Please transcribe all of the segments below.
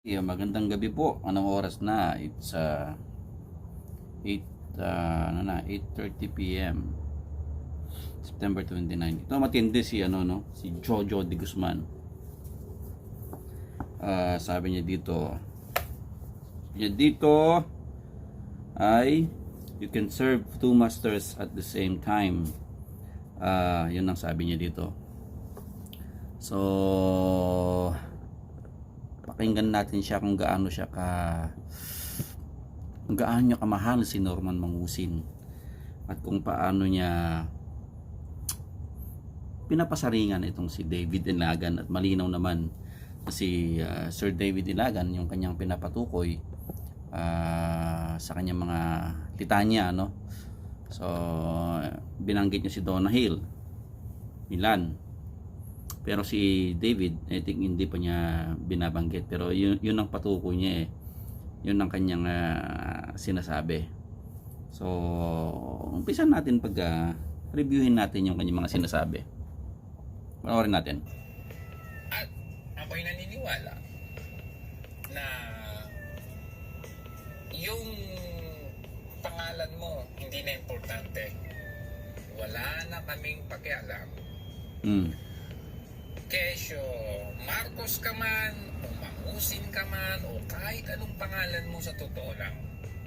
Yeah, magandang gabi po. Anong oras na? It's 8 ano na, 8:30 PM. September 29. Ito matindi si ano no, si Jojo de Guzman. Sabi niya dito ay you can serve two masters at the same time. Yun ang sabi niya dito. So pakinggan natin siya kung gaano niya kamahal si Norman Mangusin at kung paano niya pinapasaringan itong si David Ilagan. At malinaw naman na si Sir David Ilagan yung kanyang pinapatukoy sa kanyang mga litanya, no? So binanggit niya si Donna Hill, Milan, pero si David, I think hindi pa niya binabanggit. Pero yun ang patukoy niya eh. Yun ang kanyang sinasabi. So, umpisan natin reviewin natin yung kanyang mga sinasabi. Panoorin natin. At ako'y naniniwala na yung pangalan mo hindi na importante. Wala na kaming pakialam. Kesyo Marcos ka man, o Mangusin ka man, o kahit anong pangalan mo sa totoo lang.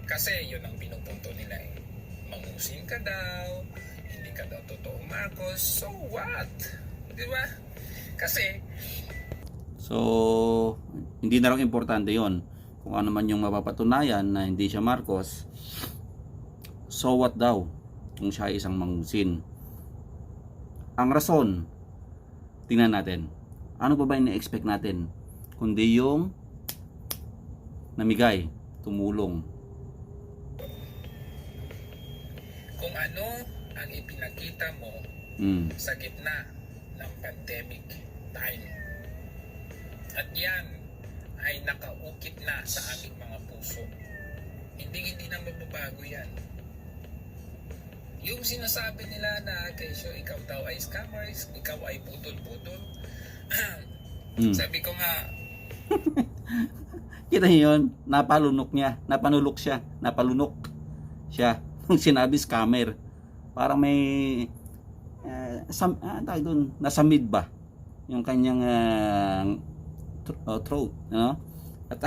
Kasi yun ang pinupunto nila eh. Mangusin ka daw, hindi ka daw totoong Marcos, so what? Di ba? Kasi So, hindi na lang importante yon. Kung ano man yung mapapatunayan na hindi siya Marcos, so what daw kung siya ay isang Mangusin? Ang rason, tingnan natin. Ano pa ba yung na-expect natin? Kundi yung namigay, tumulong. kung ano ang ipinakita mo sa gitna ng pandemic time. At yan ay nakaukit na sa aming mga puso. Hindi na mababago yan. Yung sinasabi nila na Kesyo, ikaw daw ay scammers, ikaw ay putol-putol. Sabi ko nga, Kita niyo yun? Napalunok siya nung sinabi scammer. Parang may nasa mid ba yung kanyang throat, no? At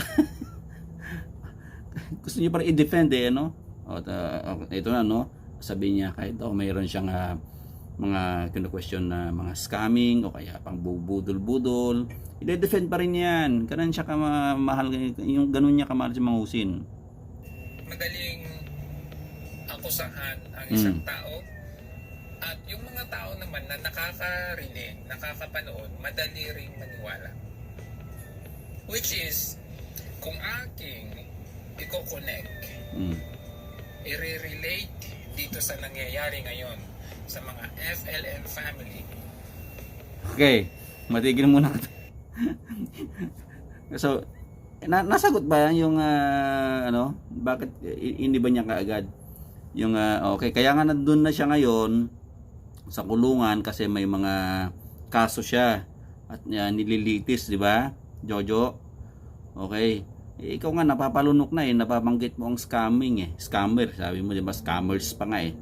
gusto niya parang i-defend eh, no? Ito na, no? Sabi niya kahit daw mayroon siyang mga kino-question na mga scamming o kaya pang budol-budol, i-defend pa rin yan. Ganun siya kamahal, yung ganun niya kamahal si Mangusin. madaling akusahan ang isang tao. At yung mga tao naman na nakakarinig, nakakapanood, madali ring maniwala. Which is, kung aking i-connect, i-relate dito sa nangyayari ngayon sa mga FLM family. Okay, matigil muna. So, nasagot ba yung bakit hindi ba niya kaagad? Yung okay, kaya nga nandun na siya ngayon sa kulungan kasi may mga kaso siya at nililitis, di ba? Jojo. Okay. Ikaw nga napapalunok na eh, napabanggit mo ang scamming eh. Scammer, sabi mo, di ba? Scammers pa nga eh.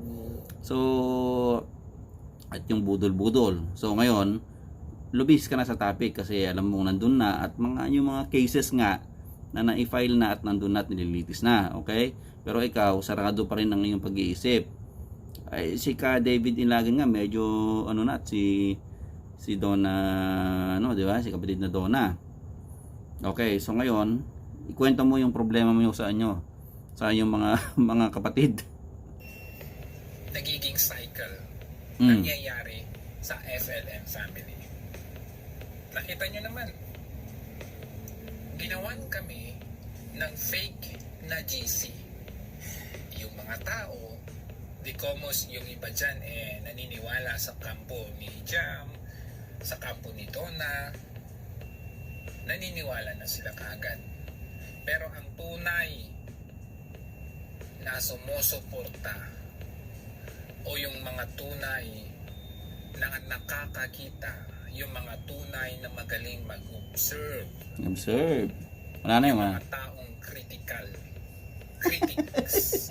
So, at yung budol-budol. So ngayon, lubis ka na sa topic kasi alam mo nandun na at yung mga cases nga na na-file na at nandun na at nililitis na, okay? Pero ikaw, sarado pa rin ang iyong pag-iisip. Ay, si David Ilagan nga medyo si Donna, di ba? Si kapatid na Donna. Okay, so ngayon, ikwento mo yung problema mo sa inyong mga mga kapatid. Nagiging cycle nangyayari sa FLM family. Nakita nyo naman, ginawan kami ng fake na GC. Yung mga tao, because yung iba dyan naniniwala sa kampo ni Jam, sa kampo ni Donna, naniniwala na sila kaagad. Pero ang tunay na sumusuporta o yung mga tunay na nakakakita, yung mga tunay na magaling mag-observe. Observe. Wala na yung mga taong critical. Critics.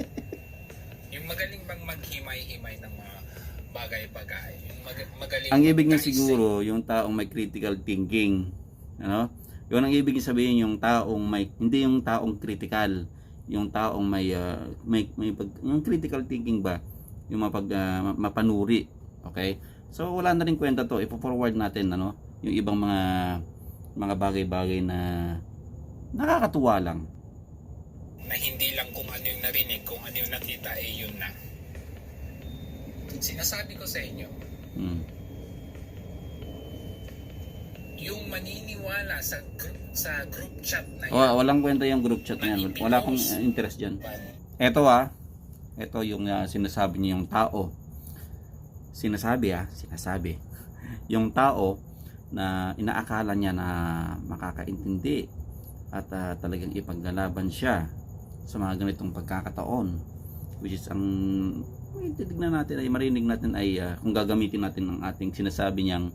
Yung magaling bang maghimay-himay ng mga bagay-bagay. Yung magaling ang ibig niya mag-dissect. siguro, yung taong may critical thinking. Ano? Yun ang ibig sabihin, yung taong may, hindi yung taong critical. Yung taong yung critical thinking ba? Yung mapanuri. Okay? So, wala na rin kwenta to. Ipo-forward natin, ano? Yung ibang mga bagay-bagay na nakakatuwa lang. Na hindi lang kung ano yung narinig, kung ano yung nakita, yun na. Sinasabi ko sa inyo, yung maniniwala sa group chat na yan, Walang kwenta yung group chat na yan. Wala akong interest dyan. Ito yung sinasabi niya yung tao. Sinasabi. Yung tao na inaakala niya na makakaintindi at talagang ipaglalaban siya sa mga ganitong pagkakataon, which is ang titignan natin ay marinig natin ay kung gagamitin natin ang ating sinasabi niyang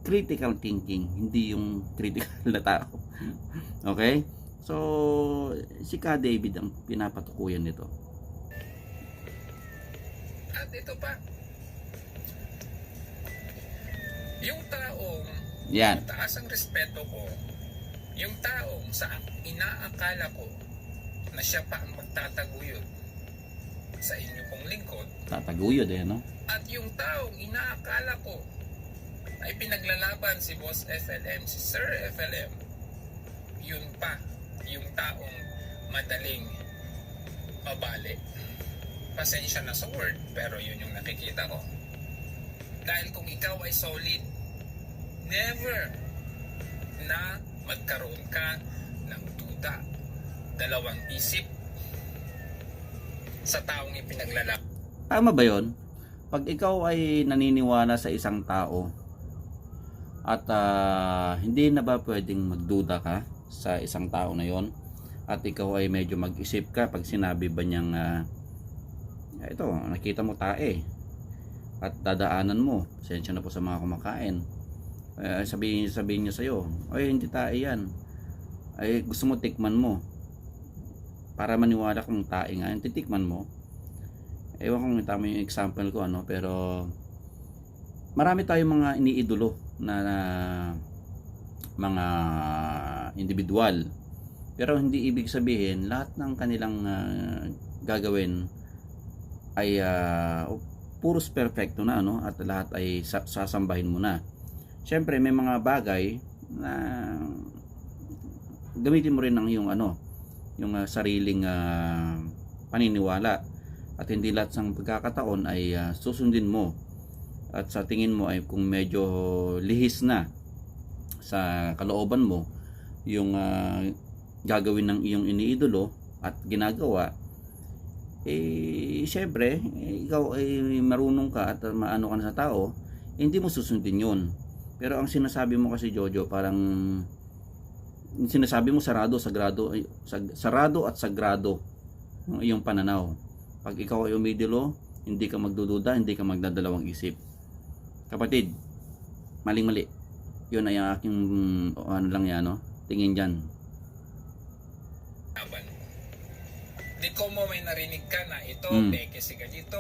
critical thinking, hindi yung critical na tao. Okay? So, si Ka David ang pinapatukuyan nito. at ito pa, yung taong Yan. mataas ang respeto ko, yung taong sa inaakala ko na siya pa ang magtataguyod sa inyo pong lingkod, Tataguyod no? at yung taong inaakala ko ay pinaglalaban si Boss FLM, si Sir FLM, yun pa yung taong madaling mabali. Pasensya na sa word, pero yun yung nakikita ko. Dahil kung ikaw ay solid, never na magkaroon ka ng duda, dalawang isip sa taong ipinaglalak. Tama ba yon? Pag ikaw ay naniniwala sa isang tao at hindi na ba pwedeng magduda ka sa isang tao na yon, at ikaw ay medyo mag-isip ka pag sinabi ba niyang ito, nakita mo tae at dadaanan mo, pasensya na po sa mga kumakain, sabihin niya sa'yo, ay hindi tae yan, ay gusto mo tikman mo para maniwala kung tae nga yung titikman mo. Ewan kung tama yung example ko, pero marami tayong mga iniidolo na mga individual, pero hindi ibig sabihin lahat ng kanilang gagawin ay puros perfecto na, at lahat ay sasambahin mo na. Syempre may mga bagay na gamitin mo rin ng yung yung sariling paniniwala, at hindi lahat ng pagkakataon ay susundin mo, at sa tingin mo ay kung medyo lihis na sa kalooban mo yung gagawin ng iyong iniidolo at ginagawa, syempre ikaw ay marunong ka at maano ka na sa tao, hindi mo susundin yun. Pero ang sinasabi mo kasi, Jojo, parang sinasabi mo sarado at sagrado ang iyong pananaw. Pag ikaw ay umidolo, hindi ka magdududa, hindi ka magdadalawang isip. Kapatid, maling-mali. Yun ay ang aking tingin dyan. Di ko mo may narinig ka na ito, peke si ganito,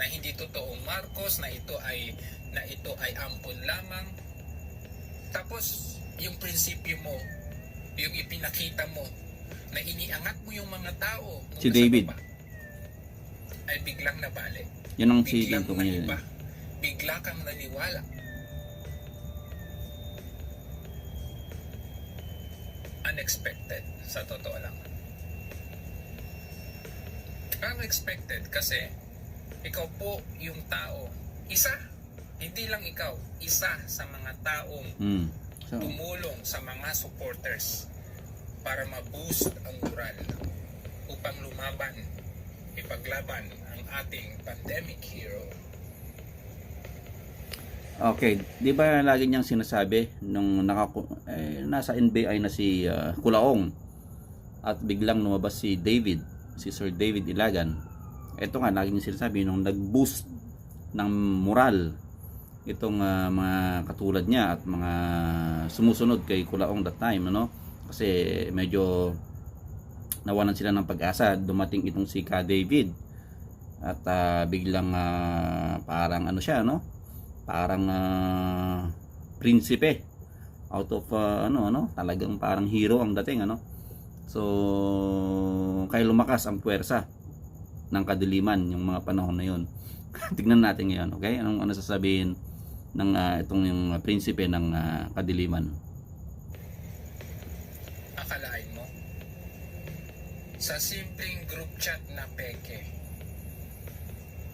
na hindi totoong Marcos, na ito ay ampon lamang. Tapos yung prinsipyo mo, yung ipinakita mo, na iniangat mo yung mga tao Si David ay biglang nabali. Yun ang Biglang feeling ko ngayon. naiba. Bigla kang naniwala. Unexpected, sa totoo lang. Unexpected kasi ikaw po yung tao, isa, hindi lang ikaw, isa sa mga taong tumulong sa mga supporters para ma-boost ang moral upang ipaglaban ang ating pandemic hero. Okay, di ba lagi niyang sinasabi nung nasa NBI na si Kulaong at biglang lumabas si Sir David Ilagan. Ito nga lagi niyang sinasabi nung nag-boost ng moral itong mga katulad niya at mga sumusunod kay Kulaong that time, Kasi medyo nawalan sila ng pag-asa. Dumating itong si Ka David at biglang parang ano siya, no? Parang prinsipe out of talagang parang hero ang dating, ano? So kaya lumakas ang puwersa ng kadiliman yung mga panahon na yun. Tignan natin ngayon, okay? Ano sasabihin ng itong yung prinsipe ng kadiliman. Akalain mo? Sa simpleng group chat na peke,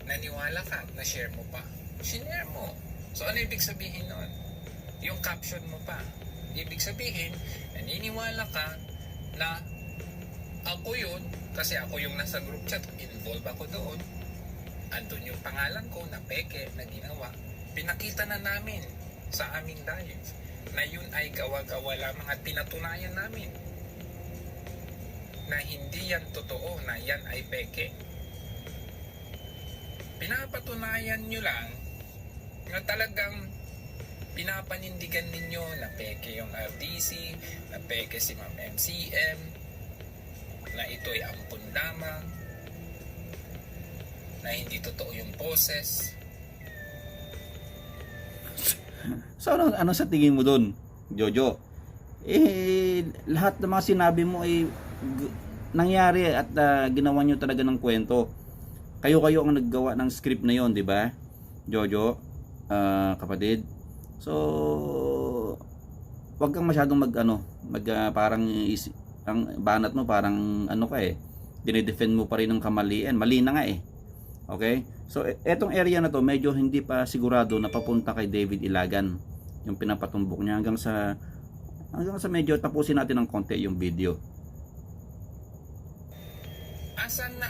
naniwala ka at na-share mo pa. Sinare mo. So ano ibig sabihin nun? Yung caption mo pa. Ibig sabihin, naniniwala ka na ako yun, kasi ako yung nasa group chat, involved ako doon. Andun yung pangalan ko na peke na ginawa. Pinakita na namin sa aming live na yun ay gawa-gawa lamang at pinatunayan namin na hindi yan totoo, na yan ay peke. Pinapatunayan nyo lang na talagang pinapanindigan ninyo na peke yung RDC, na peke si Ma'am MCM, na ito'y ampun lamang, na hindi totoo yung poses. So ano sa tingin mo doon, Jojo? Lahat ng mga sinabi mo ay nangyari at ginawa nyo talaga ng kwento. Kayo ang naggawa ng script na yon, di ba, Jojo, kapatid? So wag kang masyadong parang ang banat mo parang dinedefend mo pa rin ng kamalian. Mali na nga eh. Okay? So etong area na to medyo hindi pa sigurado na papunta kay David Ilagan yung pinapatumbok niya hanggang sa medyo tapusin natin ng konti yung video. Asan na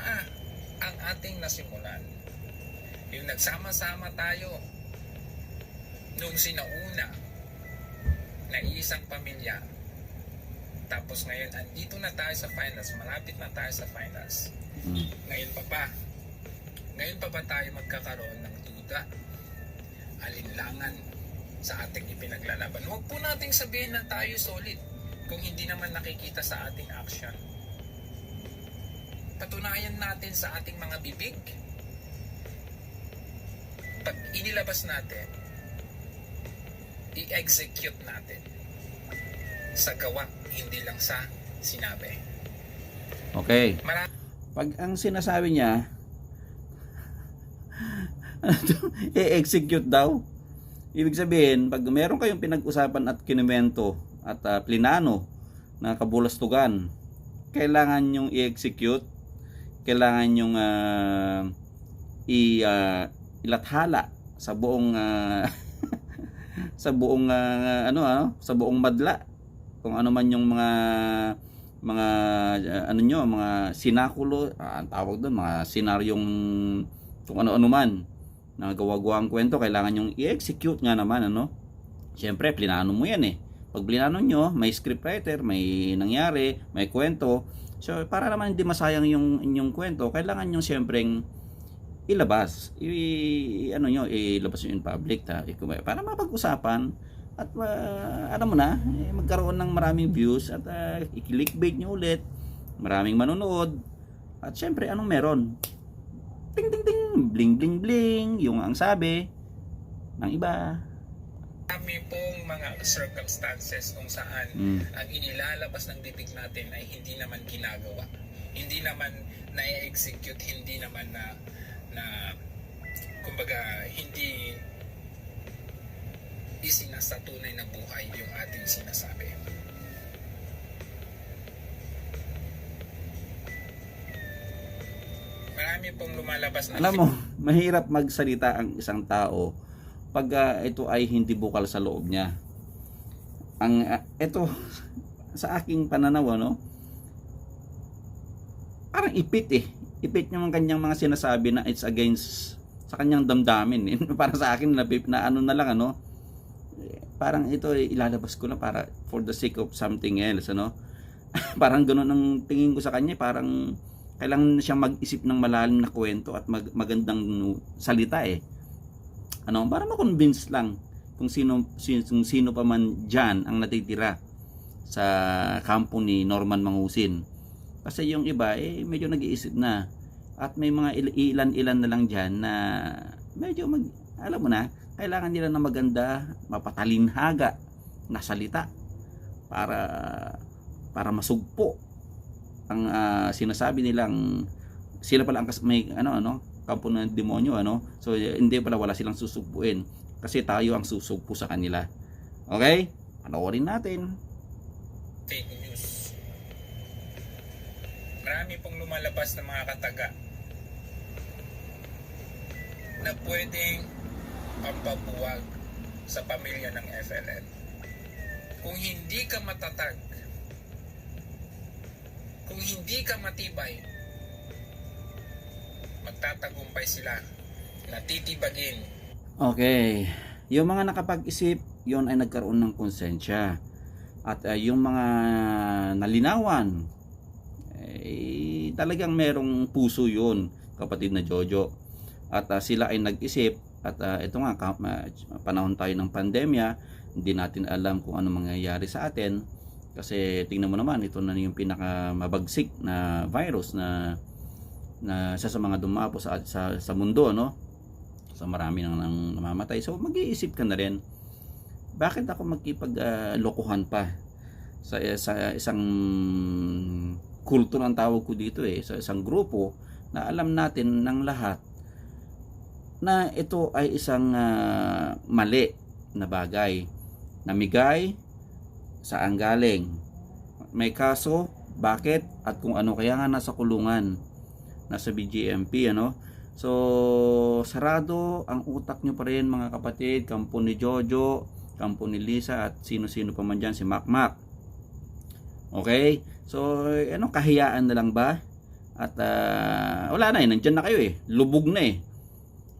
ang ating nasimulan? Yung nagsama-sama tayo nung sinauna na iisang pamilya. Tapos ngayon andito na tayo sa finals, malapit na tayo sa finals. Ngayon pa ba tayo magkakaroon ng duda, alinlangan sa ating ipinaglalaban? Huwag po nating sabihin na tayo solid kung hindi naman nakikita sa ating action. Patunayan natin sa ating mga bibig. Pag inilabas natin, i-execute natin sa gawa, hindi lang sa sinabi. Okay. Pag ang sinasabi niya i-execute daw, ibig sabihin pag meron kayong pinag-usapan at kinumento at plinano na kabulastugan, kailangan yung i-execute, kailangan yung ilathala sa buong sa buong madla, kung ano man yung mga sinakulo, ang tawag doon, mga senaryong kung ano-ano man na gawa-gawang kwento, kailangan yung i-execute nga naman, Siyempre, plinano mo yan eh. Pag plinano nyo, may scriptwriter, may nangyari, may kwento. So, para naman hindi masayang yung inyong kwento, kailangan nyo siyempreng ilabas. Ilabas nyo in public, para mapag-usapan at magkaroon ng maraming views at i-clickbait nyo ulit, maraming manonood. At siyempre, anong meron? Ting ting ting, bling bling bling, yung ang sabi ng iba. Kami pong mga circumstances kung saan ang inilalabas ng bibig natin ay hindi naman ginagawa, hindi naman na-execute, hindi naman na kumbaga hindi isinasatunay na buhay yung ating sinasabi. Marami pong lumalabas na... Alam mo, mahirap magsalita ang isang tao pag ito ay hindi bukal sa loob niya. Ito sa aking pananaw, parang ipit yung kanyang mga sinasabi na it's against sa kanyang damdamin. Para sa akin parang ito ilalabas ko na para for the sake of something else, parang ganoon ang tingin ko sa kanya. Parang kailangan siyang mag-isip ng malalim na kwento at magandang salita para ma-convince lang kung sino pa man dyan ang natitira sa kampo ni Norman Mangusin. Kasi yung iba medyo nag-iisip na, at may mga ilan-ilan na lang diyan na medyo alam mo na, kailangan nila ng maganda, mapatalinhaga na salita para masugpo ang sinasabi nilang sila pala ang may kampo ng demonyo, so hindi pala, wala silang susugpuin kasi tayo ang susugpo sa kanila. Okay, panoorin natin. Fake news. Marami pong lumalabas na mga kataga na pwedeng pampabuwag sa pamilya ng FLN. Kung hindi ka matatag, kung hindi ka matibay, magtatagumpay sila, natitibagin. Okay, yung mga nakapag-isip, yon ay nagkaroon ng konsensya. At yung mga nalinawan, talagang merong puso yon, kapatid na Jojo. At sila ay nag-isip, at ito nga, panahon tayo ng pandemya, hindi natin alam kung ano mangyayari sa atin. Kasi tingnan mo naman, ito na yung pinakamabagsik na virus na isa sa mga dumapo sa mundo, So marami nang namamatay. So mag-iisip ka na rin, bakit ako magkipaglokohan pa sa isang kulto ng tawag ko dito, sa isang grupo na alam natin ng lahat na ito ay isang mali na bagay, namigay, saan galing, may kaso, bakit, at kung ano, kaya nga nasa kulungan, nasa BGMP, So sarado ang utak nyo pa rin, mga kapatid, kampo ni Jojo, kampo ni Lisa, at sino-sino pa man dyan, si Macmac. Okay, so kahiyaan na lang ba? At wala na, nandyan na kayo, lubog na,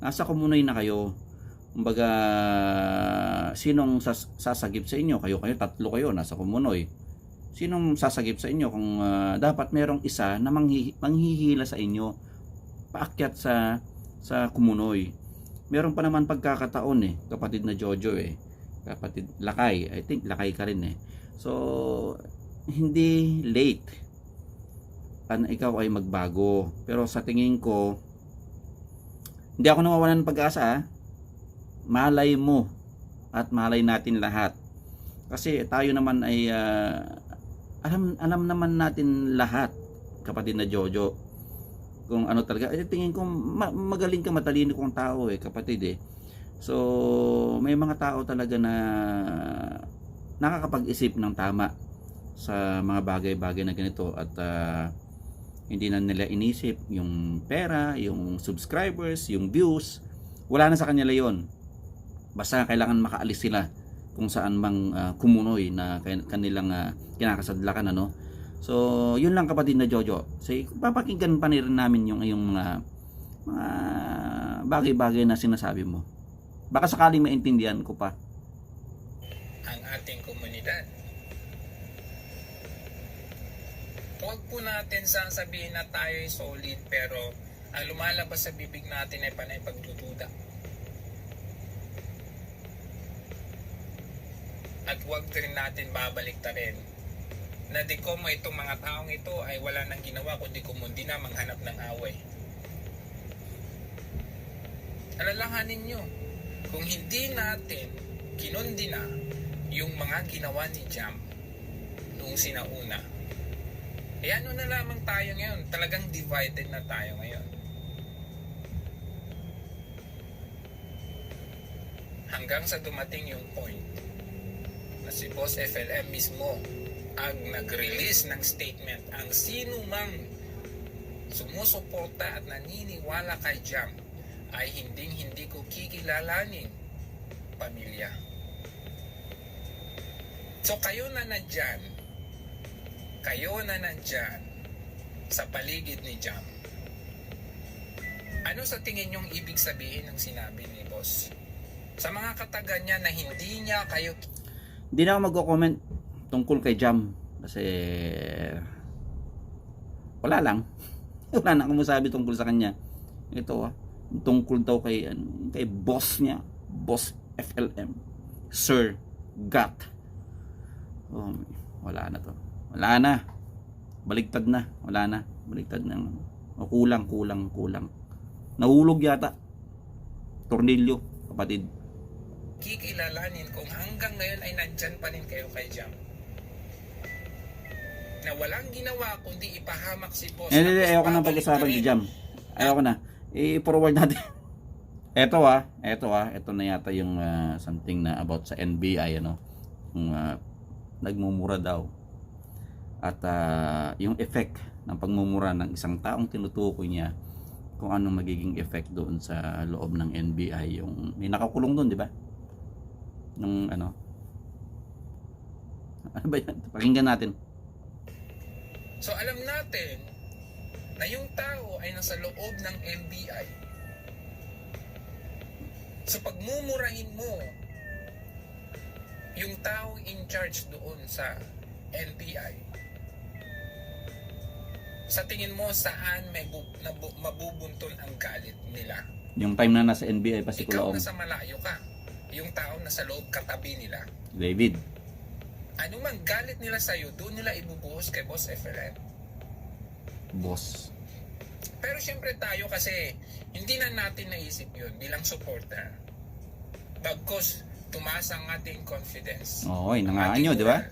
nasa kumunoy na kayo. Kumbaga, sinong sasagip sa inyo? Kayo, tatlo kayo, nasa kumunoy. Sinong sasagip sa inyo kung dapat merong isa na manghihila sa inyo paakyat sa kumunoy? Meron pa naman pagkakataon, kapatid na Jojo, kapatid Lakay, I think Lakay ka rin, So hindi late ikaw ay magbago. Pero sa tingin ko, hindi ako nawawalan ng pag-asa, malay mo at malay natin lahat, kasi tayo naman ay alam naman natin lahat, kapatid na Jojo, kung ano talaga. Tingin ko magaling ka, matalino kong tao, kapatid, so may mga tao talaga na nakakapag-isip ng tama sa mga bagay-bagay na ganito, at hindi na nila inisip yung pera, yung subscribers, yung views. Wala na sa kanila yon. Basta kailangan makaalis sila kung saan mang kumunoy na kanilang kinakasadlakan, So yun lang, kapatid na Jojo. So papakinggan pa rin namin yung mga bagay-bagay na sinasabi mo. Baka sakaling maintindihan ko pa Ang ating komunidad. Huwag po natin sasabihin na tayo ay solid, pero ang lumalabas sa bibig natin ay panay pagdududa. At huwag rin natin babaliktarin na di ko mo itong mga taong ito ay wala nang ginawa kundi kumundi na manghanap ng away. Alalahanin nyo, kung hindi natin kinundi na yung mga ginawa ni Jam noong sinauna, ano na lamang tayo ngayon? Talagang divided na tayo ngayon. Hanggang sa dumating yung point na si Boss FLM mismo ang nag-release ng statement, ang sino mang sumusuporta at naniniwala kay Jam ay hindi ko kikilalanin pamilya. So kayo na nandyan sa paligid ni Jam, ano sa tingin yung ibig sabihin ng sinabi ni Boss? Sa mga kataga niya na hindi niya kayo... Hindi na ako magko-comment tungkol kay Jam kasi wala lang. Wala na akong masabi tungkol sa kanya. Ito tungkol daw kay boss niya, Boss FLM, Sir Gat. wala na to. Wala na. Baligtad na. Wala na. Baligtad na. O kulang. Nahulog yata. Tornilyo, kapatid. Kikilalanin kung hanggang ngayon ay nandyan pa rin kayo kay Jam. Na walang ginawa kundi ipahamak si boss. Hindi, ayoko na pag-usapan si Jam. Ayoko na. I-forward natin. Ito na yata yung something na about sa NBI, ano. Kung nagmumura daw. At yung effect ng pagmumura ng isang taong tinutukoy niya, kung anong magiging effect doon sa loob ng NBI, yung may nakakulong doon, di ba? Nung ano ba yan? Pakinggan natin. So alam natin na yung tao ay nasa loob ng NBI. So pagmumurahin mo yung tao in charge doon sa NBI, sa tingin mo saan may mabubuntun ang galit nila? Yung time na nasa NBI pa si Ikaw Kulaong. nasa malayo ka. Yung tao nasa loob katabi nila. David. Ano man galit nila sa'yo, doon nila ibubuhos kay Boss FLN. Boss. Pero syempre tayo kasi hindi na natin naisip yun bilang supporter. Bagkos tumaas ang ating confidence. Okay, nangaan nyo, di ba?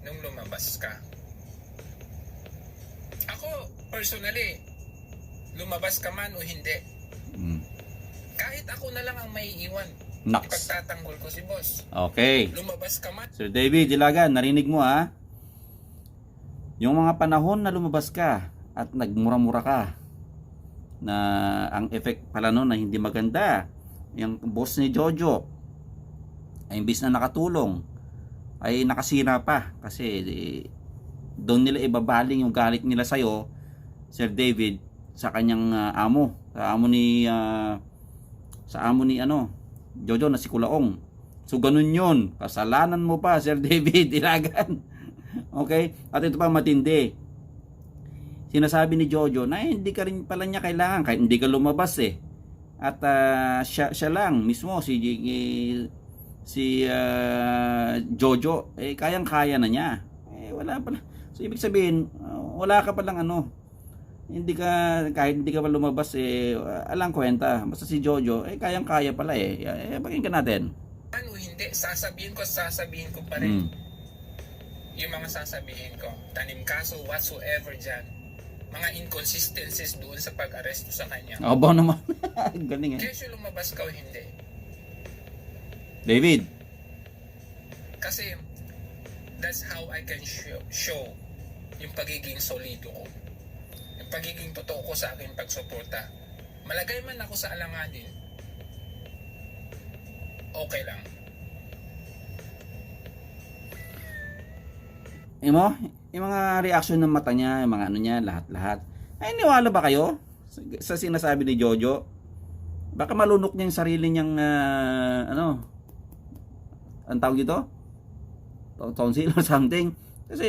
Nung lumabas ka. Ako, personally, lumabas ka man o hindi, kahit ako na lang ang may iwan, Naks. ipagtatanggol ko si boss. Okay. Lumabas ka man. Sir David Ilagan, narinig mo ha? Yung mga panahon na lumabas ka at nagmura-mura ka, na ang effect pala nun na hindi maganda, yung boss ni Jojo ay imbis na nakatulong ay nakasira pa kasi doon nila ibabaling yung galit nila sa'yo, Sir David, sa kanyang amo, sa amo ni Jojo na si Kulaong. So ganun yun, kasalanan mo pa, Sir David Ilagan. Okay? At ito pa matindi, sinasabi ni Jojo na hindi ka rin pala niya kailangan kahit hindi ka lumabas eh. At siya lang mismo si Jojo kayang-kaya na niya. Wala pala. So ibig sabihin, wala ka palang hindi ka, kahit hindi ka pa lumabas alang kwenta. Basta si Jojo kayang-kaya pala pakinggan natin. Ano hindi, sasabihin ko pa rin. Yung mga sasabihin ko, tanim kaso whatsoever dyan, mga inconsistencies doon sa pag-aresto sa kanya. Aba naman. Galing Kesyo lumabas ka o hindi. David. Kasi that's how I can show yung pagiging solido ko. Yung pagiging totoo ko sa aking pagsuporta. Malagay man ako sa alanganin, okay lang. Yung mga reaction ng mata niya, yung mga niya, lahat-lahat. Ay, niwala ba kayo sa sinasabi ni Jojo? Baka malunok niya yung sarili niyang, ang tawag dito? Tonsil or something. Kasi,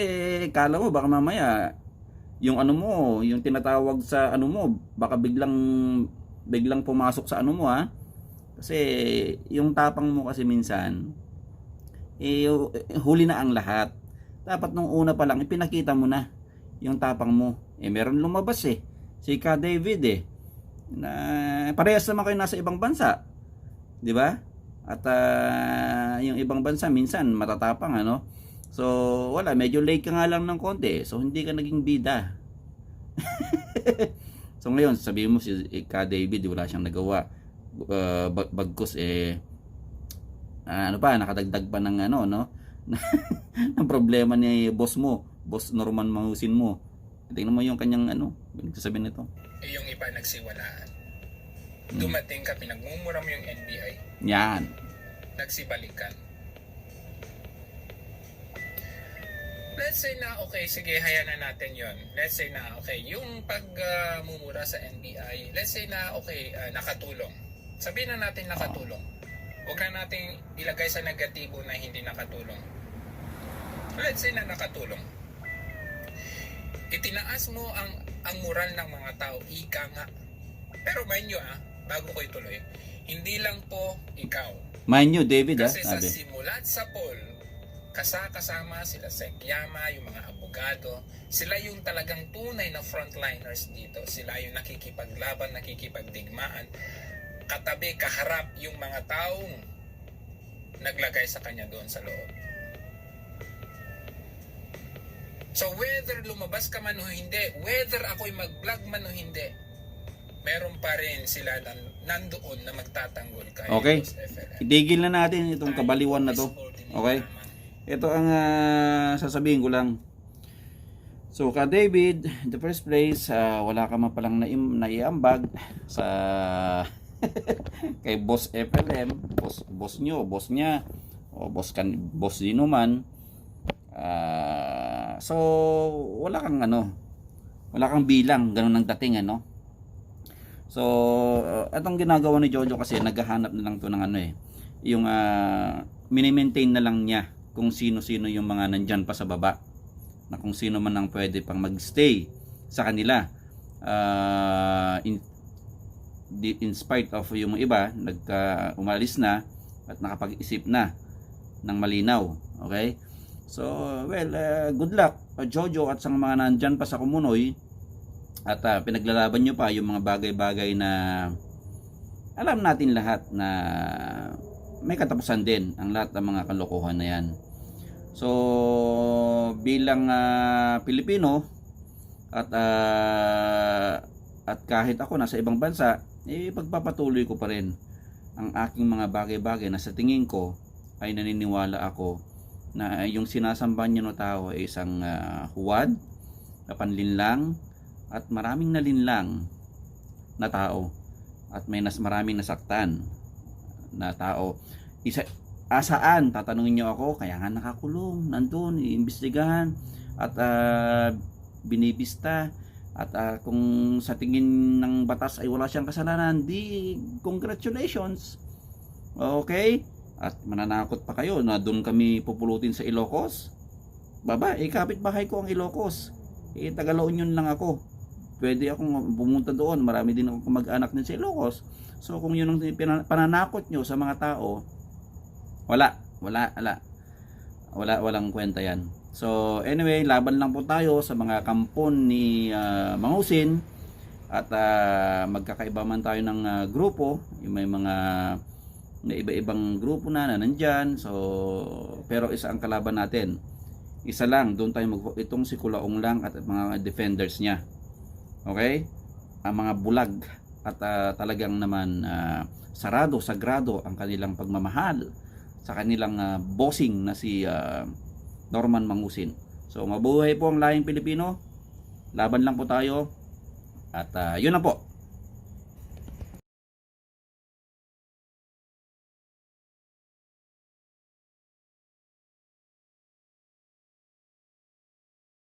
kala mo, baka mamaya, yung yung tinatawag sa mo, baka biglang pumasok sa mo, ha? Kasi, yung tapang mo kasi minsan, huli na ang lahat. Dapat nung una pa lang ipinakita mo na yung tapang mo. Meron lumabas si Ka David na parehas naman kayo nasa ibang bansa, di ba? At yung ibang bansa minsan matatapang so wala, medyo late ka nga lang ng konti, so hindi ka naging bida. So ngayon sabihin mo si Ka David wala siyang nagawa, bagkus nakadagdag pa ng ang problema ni boss mo, Boss Norman Mahusin mo. Tingnan mo yung kanyang sasabihin nito. Yung iba nagsiwalaan. Dumating ka, pinagmumura mo yung NBI. Yan. Nagsibalikan. Let's say na, okay, sige, hayaan na natin yon. Let's say na, okay, yung pagmumura sa NBI, let's say na, okay, nakatulong. Sabihin na natin nakatulong. Huwag na natin ilagay sa negatibo na hindi nakatulong. Let's say na nakatulong. Itinaas mo ang moral ng mga tao, ika nga. Pero mind nyo bago ko ituloy, hindi lang po ikaw. Mind nyo, David Kasi sa sabi. simulat sa poll, kasama sila Sek Yama, yung mga abogado, sila yung talagang tunay na frontliners dito. Sila yung nakikipaglaban, nakikipagdigmaan. Katabi, kaharap yung mga taong naglagay sa kanya doon sa loob. So whether lumabas ka man o hindi, whether ako'y mag-vlog man o hindi, meron pa rin sila nandoon na magtatanggol kay Okay. Boss FLM. Itigil na natin itong kabaliwan na to. Okay? Ito ang sasabihin ko lang. So, ka David, in the first place, wala ka man palang naiambag sa kay Boss FLM, boss nyo, boss niya, o boss dino man. So, wala kang bilang, ganun ang dating, ano. So, itong ginagawa ni Jojo kasi naghahanap na lang to ng yung mini-maintain na lang niya kung sino-sino yung mga nandyan pa sa baba, na kung sino man ang pwede pang magstay sa kanila, in spite of yung iba umalis na at nakapag-isip na ng malinaw. Okay, so well, good luck Jojo at sa mga nandyan pa sa Kumunoy, at pinaglalaban nyo pa yung mga bagay-bagay na alam natin lahat na may katapusan din ang lahat ng mga kalokohan na yan. So bilang Pilipino at kahit ako nasa ibang bansa, pagpapatuloy ko pa rin ang aking mga bagay-bagay na sa tingin ko ay naniniwala ako na yung sinasamba niyo na tao ay isang huwad, kapanlinlang, at maraming nalinlang na tao, at maraming nasaktan na tao. Saan? Tatanungin nyo ako, kaya nga nakakulong, nandun, iimbestigahan at binibista, at kung sa tingin ng batas ay wala siyang kasalanan, di congratulations. Okay? At mananakot pa kayo na doon kami pupulutin sa Ilocos. Kapitbahay ko ang Ilocos, Taga La Union lang ako, pwede akong pumunta doon, marami din ako mag-anak din sa Ilocos. So kung yun ang pananakot nyo sa mga tao, walang kwenta yan. So anyway, laban lang po tayo sa mga kampon ni Mangusin, at magkakaiba man tayo ng grupo, may mga iba-ibang grupo na nandyan. So pero isa ang kalaban natin, isa lang, doon tayo itong si Kulaong lang at mga defenders niya. Okay, ang mga bulag at talagang naman sagrado ang kanilang pagmamahal sa kanilang bossing na si Norman Mangusin. So mabuhay po ang lahing Pilipino, laban lang po tayo, at yun na po.